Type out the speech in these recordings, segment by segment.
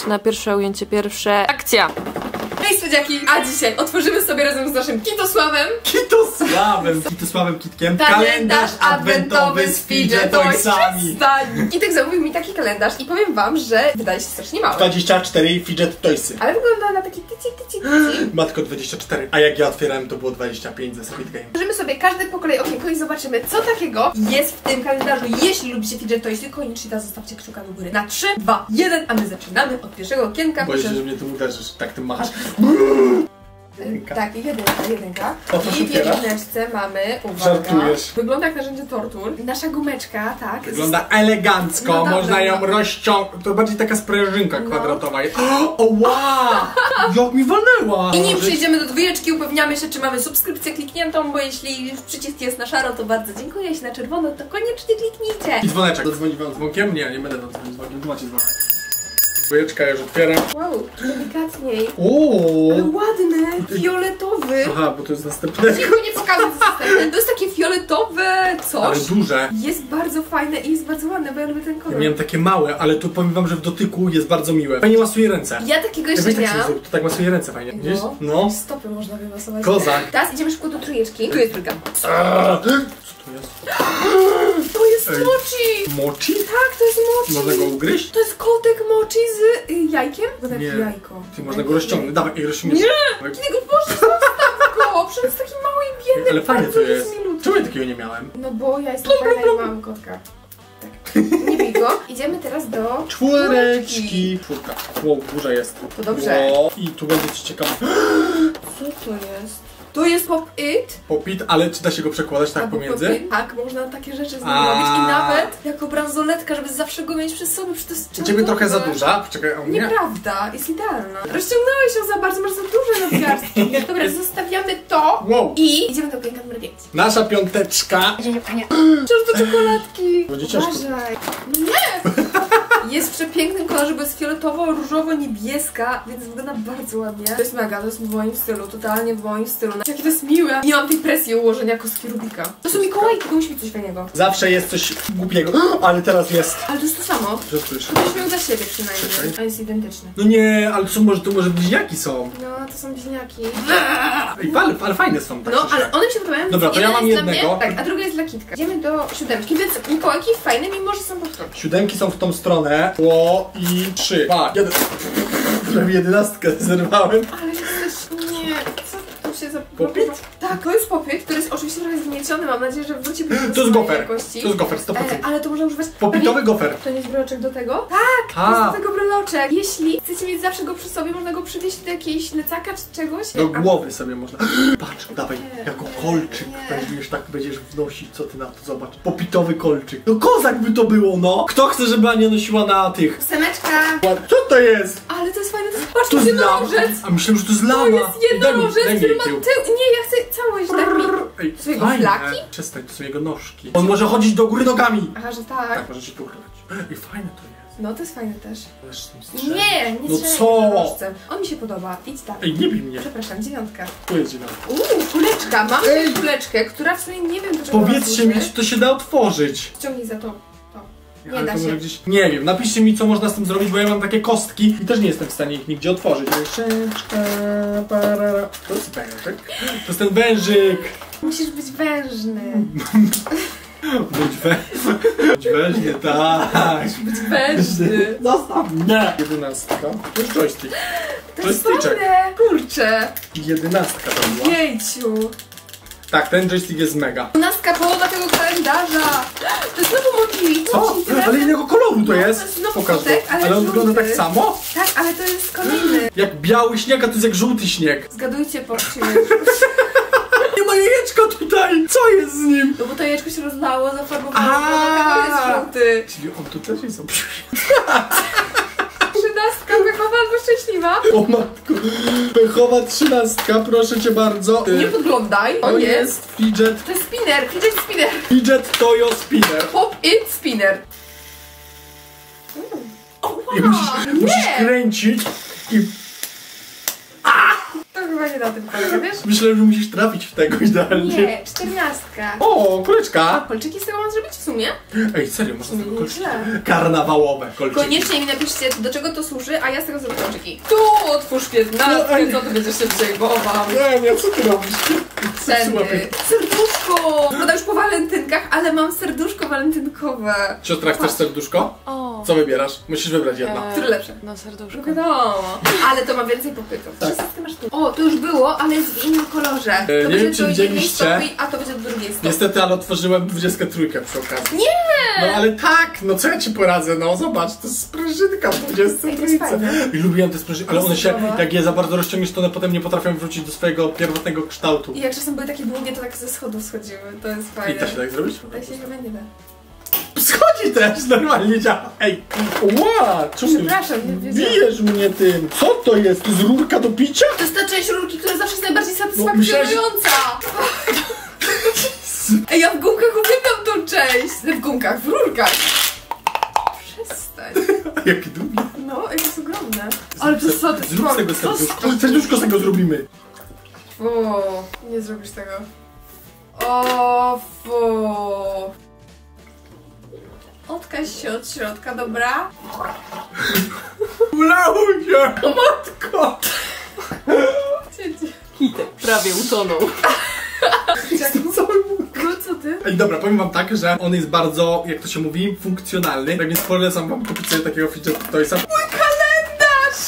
Na pierwsze ujęcie, pierwsze. Akcja! Hej słodziaki! A dzisiaj otworzymy sobie razem z naszym Kitosławem Kitosławem Kitkiem kalendarz adwentowy z Fidget Toysami. Kitek zamówił mi taki kalendarz i powiem wam, że wydaje się strasznie mały. 24 Fidget Toysy. Ale wygląda na taki tyci. Matko 24. A jak ja otwierałem, to było 25 ze Squid Game. Otworzymy sobie każdy po kolei okienko i zobaczymy, co takiego jest w tym kalendarzu. Jeśli lubicie Fidget Toysy, koniecznie zostawcie kciuka do góry. Na 3, 2, 1, a my zaczynamy od pierwszego okienka. Boję się, że mnie tu uderzysz, tak tym machasz. Tak, jedynka. Otwórz I w otwiera. jedyneczce mamy, uwaga, Żartujesz. wygląda jak narzędzie tortur. Nasza gumeczka, tak. Wygląda elegancko, No dobra, można ją rozciągnąć. To bardziej taka sprężynka kwadratowa. O wow! Jak mi walnęła! I nim przejdziemy do dwójeczki, upewniamy się, czy mamy subskrypcję klikniętą, bo jeśli przycisk jest na szaro, to bardzo dziękuję. Jeśli na czerwono, to koniecznie kliknijcie. I dzwoneczek. Zadzwoni wam dzwonkiem? Nie będę dzwonić dzwonkiem. Tu macie dzwonek. Dwójeczka już otwieram. Wow, delikatniej. Ooo! Ale ładny, fioletowy. Aha, bo to jest następne. Cicho, nie pokazuj następne. To jest takie fioletowe coś. Ale duże. Jest bardzo fajne i jest bardzo ładne, bo ja lubię ten kolor. Ja miałem takie małe, ale tu powiem wam, że w dotyku jest bardzo miłe. Fajnie masuje ręce. Ja takiego jeszcze Weź tak miałam. to tak masuje ręce fajnie. Widzisz? No. Stopy można wymasować. Kozak. Teraz idziemy szybko do trójeczki. Tu jest trójka. Co to jest? To jest mochi! Mochi? Tak, to jest mochi. Można go ugryźć? To jest kotek mochi z jajkiem? Bo Nie. jak jajko. Ty można go rozciągnąć. Dawaj, i rozciągniesz. Nie! Kiedy go poszli, zostaw go! Przecież jest taki mały i biedny. Ale fajnie to jest. milutki. Czemu ja takiego nie miałem? No bo ja jestem fajna i mam kotka. Tak. Nie bij go. Idziemy teraz do Czwóreczki. Czwórka. Wow, duża jest. To dobrze. Wow. I tu będzie ci ciekawe. Co to jest? To jest Pop-It. Popit, ale czy da się go przekładać tak Albo pomiędzy? Pop-It. Tak, można takie rzeczy z nim robić i nawet jako bransoletka, żeby zawsze go mieć przy sobie, przecież to jest U ciebie trochę za duża. Poczekaj, a u mnie? Nieprawda, jest idealna. Rozciągnąłeś ją za bardzo duże nadgarstki. Dobra, zostawiamy to Wow. i idziemy do okienka numer 5. Nasza piąteczka. Wciąż do czekoladki. Będzie ciężko. Uważaj. Nie! Jest w przepięknym kolorze, bo jest fioletowo-różowo-niebieska, więc wygląda bardzo ładnie. To jest mega, to jest w moim stylu, totalnie w moim stylu. Jakie to jest miłe. Nie mam tej presji ułożenia kostki Rubika. To są Mikołajki, to musi być coś fajnego. Zawsze jest coś głupiego, ale teraz jest. Ale to jest to samo. Przesłyszę. Ktoś miał dla siebie przynajmniej. Czekaj. A jest identyczny. No nie, ale to może bliźniaki są. No, to są bliźniaki. Ej, ale fajne są. Tak No, szczerze. ale one mi się podobają. Dobra, to ja Jedna mam jest dla jednego. mnie, tak, a druga jest dla Kitka. Idziemy do siódemki, więc Mikołajki fajne, mimo że są powtórki. Siódemki są w tą stronę. Ło i 3, 2, 1. Prawie 11 zerwałem. Ale jesteś... Nie, co tu się za... Popit? Tak, to jest popit, który jest oczywiście trochę zgnieciony, mam nadzieję, że wróci do To jest gofer. jakości. To jest gofer, 100%. Ale to można używać... Popitowy gofer. To nie jest breloczek do tego? Tak, to jest do tego breloczek. Jeśli chcecie mieć zawsze go przy sobie, można go przywieźć do jakiejś lecaka czy czegoś. Do głowy sobie można. Patrz, dawaj, Nie, jako kolczyk nie. weźmiesz, tak będziesz wnosić, co ty na to, zobacz. Popitowy kolczyk. No kozak by to było, no. Kto chce, żeby Ania nosiła na tych? Ósemeczka. Co to jest? Ale to jest fajne, to jest... Patrz, To to jest jest lama. jednorożec. A myślałem, że to jest lama. To jest jednorożec, Daj mi który ma tył. tył. Nie, ja chcę całość, daj mi. Ej, Swojego fajne. flaki? Przestań, to są jego nóżki. On może chodzić do góry nogami. Aha, że Tak, tak. może się pochylić. I fajne to jest. No, to jest fajne też. Ależ z tym strzeli. Nie, nie No strzelaj co? jednorożcem. On mi się podoba. Idź dalej. Ej, nie bij mnie. Przepraszam, dziewiątka. Tu jest dziewiątka. Kuleczka. Mam tutaj kuleczkę, która w sumie nie wiem do czego Powiedzcie mi, czy to się da otworzyć. Ściągnij za to. Nie Ale da to może się. gdzieś... Nie wiem, napiszcie mi, co można z tym zrobić, bo ja mam takie kostki i też nie jestem w stanie ich nigdzie otworzyć. To jest wężyk. To jest ten wężyk. Musisz być wężny. Być wężny, tak. Być wężny. Zostaw mnie. 11. To jest joystick. To jest joysticzek. fajne. Kurczę. 11 to była. Jejciu. Tak, ten joystick jest mega. 12 połowa tego kalendarza. To jest znowu mochi. Co? Ale innego koloru to No, jest. to jest znowu Pokaż go. kotek, ale Ale on żółty. wygląda tak samo? Tak, ale to jest kolejny. Jak biały śnieg, a to jest jak żółty śnieg. Zgadujcie po czym. Nie ma jajeczka tutaj! Co jest z nim? No bo to jajeczko się rozlało, zafarbowało, A. dlatego jest żółty. Czyli on tu też jest. 13, pechowa albo szczęśliwa. O matko. Pechowa 13, proszę cię bardzo. Nie podglądaj. To jest fidget. To jest spinner, fidget spinner. Fidget Toyo Spinner. Pop-It spinner. O, I wow. musisz Nie! kręcić i... To chyba nie na tym polega, wiesz? Myślę, że musisz trafić w tego idealnie. Nie, 14. O, kuleczka. Kolczyki z tego mam zrobić w sumie? Ej, serio, można zrobić kolczyki. Źle. Karnawałowe kolczyki. Koniecznie mi napiszcie, do czego to służy, a ja z tego zrobię kolczyki. Tu otwórz 15, co ty będziesz się przejmował? Nie, co ty robisz? Tędy. Serduszko! Prawda już po walentynkach, ale mam serduszko walentynkowe. Siostra, chcesz serduszko? O. Co wybierasz? Musisz wybrać jedno. Które lepsze? No serduszko. Wiadomo. Ale to ma więcej popytów. Tak. Wszyscy masz tu. O, to już było, ale jest w innym kolorze. To nie będzie wiem, czy do jednej widzieliście. stopy, a to będzie do drugiej stopy. Niestety, ale otworzyłem 23 przy okazji. Nie! No ale tak, no co ja ci poradzę, no zobacz, to jest sprężynka w 23. Ej, to jest fajne. I lubiłem te sprężynki, ale one się, Zdrowe. jak je za bardzo rozciągniesz, to one potem nie potrafią wrócić do swojego pierwotnego kształtu. I jak czasem były takie długie, to tak ze schodów schodziły. To jest I fajne. da się tak zrobić? Tak się chyba nie da. Schodzi też, normalnie działa. Ej, ła, czemu Przepraszam, nie wiedziałam. bijesz mnie tym? Co to jest? To jest rurka do picia? To jest ta część rurki, która zawsze jest najbardziej No, myślałeś, że- satysfakcjonująca. Ej, ja w gumkach uwielbiam tą część. W gumkach, w rurkach. Przestań. Jakie długie. No, ej, to jest ogromne. Ale to jest Zrób z tego serduszko. Serduszko z tego zrobimy. O, nie zrobisz tego. O, fu. Odkaź się od środka, dobra? Ulało się! O matko! Kitek prawie utonął. No co ty? Ej, dobra, powiem wam tak, że on jest bardzo, jak to się mówi, funkcjonalny. Tak więc polecam wam kupić sobie takiego fidget toysa. Mój kalendarz!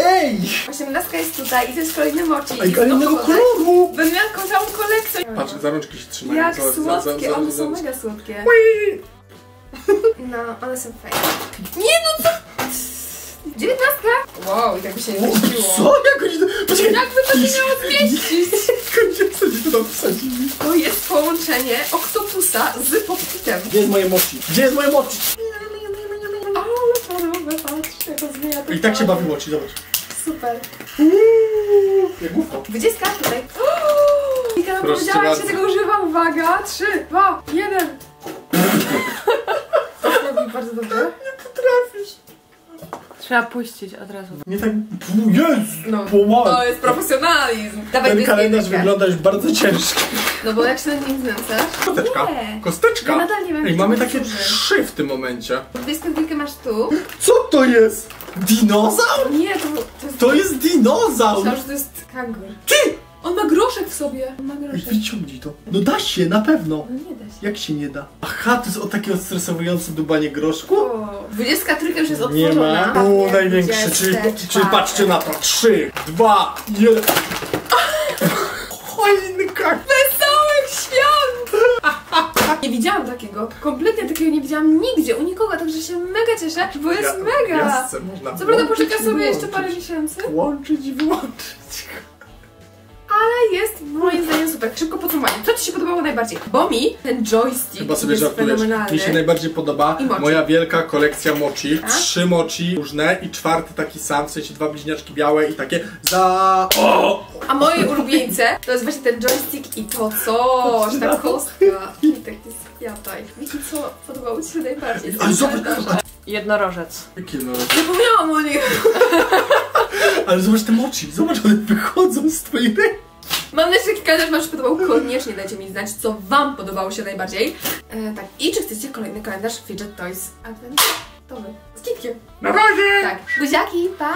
Ej! 18 jest tutaj i to jest kolejny mochi. Ej, ale innego koloru! Będę miała całą kolekcję. Patrz, za rączki się trzymają. Jak Zobacz, słodkie, one są zobacz. mega słodkie. Ui! No, one są fajne. Nie no co? 19? Wow, i tak by się nie zmieściło. Co? Jak oni to... Poczekaj! Jak by to się miało zmieścić? Jak oni to tam wsadzili? To jest połączenie oktopusa z popkitem. Gdzie jest moje mochi? Gdzie jest moje mochi? Ale podobne, patrz, jak rozwija to. I tak się bawi mochi, zobacz. Super. Jak główko. 20 tutaj. Mika nam Proszę powiedziała, jak się bardzo. tego używa. Uwaga, 3, 2, 1. To robi bardzo dobrze. Nie potrafisz. Trzeba puścić od razu. Nie tak... Jezu! No, Pomaga. to jest profesjonalizm. Dawaj, Ten bierz kalendarz jedynkę. wygląda już bardzo ciężki. No bo jak się nad nim znęcasz? Kosteczka. Nie. Kosteczka. Ja nadal nie wiem, Ej, czy mamy to takie służy. 3 w tym momencie. 22 masz tu. Co to jest? Dinozaur? Nie, To jest dinozaur! Myślałam, że to jest kangur. Ty! On ma groszek w sobie. On ma Ej, groszek. wyciągnij to. No da się, na pewno. No nie da się. Jak się nie da? Aha, to jest o takie odstresowujące dubanie groszku? O, 23 już jest Nie otworzona. ma. O, największy. Czyli patrzcie na to. 3, 2, 1. Choinka! Wesołych świąt! Nie widziałam takiego. Kompletnie takiego nie widziałam nigdzie, u nikogo, także się mega cieszę, bo jest mega. Gwiazdce można Co prawda włączyć poczeka i sobie jeszcze wyłączyć. parę miesięcy, Włączyć i wyłączyć. ale jest moim zdaniem super. Szybko podsumowanie. Co Ci się podobało najbardziej? Bo mi ten joystick Chyba sobie jest żartujesz. fenomenalny. Mi się najbardziej podoba I mochi. moja wielka kolekcja mochi. A? 3 mochi różne i 4 taki sam, w sensie 2 bliźniaczki białe i takie za... O! A moje ulubieńce to jest właśnie ten joystick i to coś, ta kostka. I taki skwiataj. Miki, co podobało Ci się najbardziej? Ale zobacz, Jednorożec. jakie no... Zapomniałam o nich. Ale zobacz te mochi, zobacz, one wychodzą z twojej ręki. Mam nadzieję, że taki kalendarz Wam się podobał. Koniecznie dajcie mi znać, co Wam podobało się najbardziej. Tak, i czy chcecie kolejny kalendarz Fidget Toys Adventowy z kitkiem. Na razie! Tak, buziaki, pa!